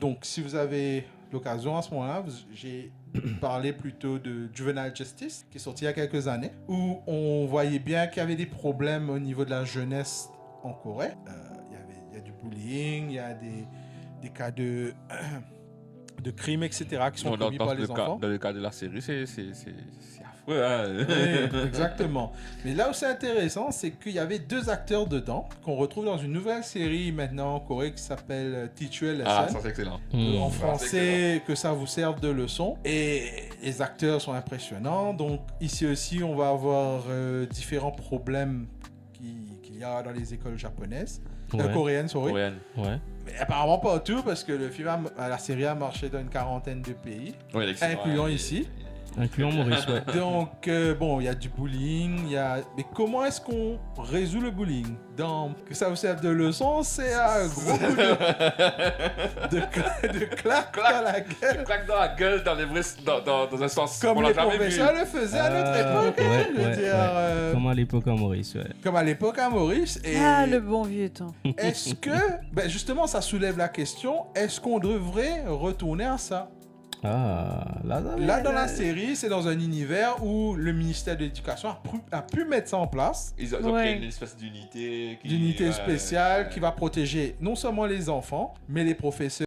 Donc, si vous avez l'occasion à ce moment-là, j'ai parlé plutôt de Juvenile Justice, qui est sorti il y a quelques années, où on voyait bien qu'il y avait des problèmes au niveau de la jeunesse en Corée. Il y a du bullying, il y a des cas de crimes, etc., qui sont commis par les enfants. Dans le cas de la série, c'est affreux. Hein? Oui, exactement. Mais là où c'est intéressant, c'est qu'il y avait 2 acteurs dedans qu'on retrouve dans une nouvelle série maintenant en Corée qui s'appelle Teach You a Lesson. Ah, ça c'est excellent. En français, que ça vous serve de leçon. Et les acteurs sont impressionnants. Donc ici aussi, on va avoir différents problèmes qu'il y a dans les écoles japonaises. Coréennes, sorry. Coréenne. Ouais. Mais apparemment pas tout, parce que la série a marché dans une quarantaine de pays, incluant ici. Incluant Maurice, ouais. Donc, bon, il y a du bullying, mais comment est-ce qu'on résout le bullying? Que ça vous serve de leçon, c'est un gros coup de claque dans la gueule. Claque dans la gueule dans un sens. Comme les professeurs le faisaient à notre époque. Je veux dire, comme à l'époque à Maurice, ouais. Comme à l'époque à Maurice. Et le bon vieux temps. est-ce que, justement, ça soulève la question, est-ce qu'on devrait retourner à ça? Là, dans la série, c'est dans un univers où le ministère de l'Éducation a pu mettre ça en place. Ils ont créé une espèce d'unité spéciale qui va protéger non seulement les enfants, mais les professeurs.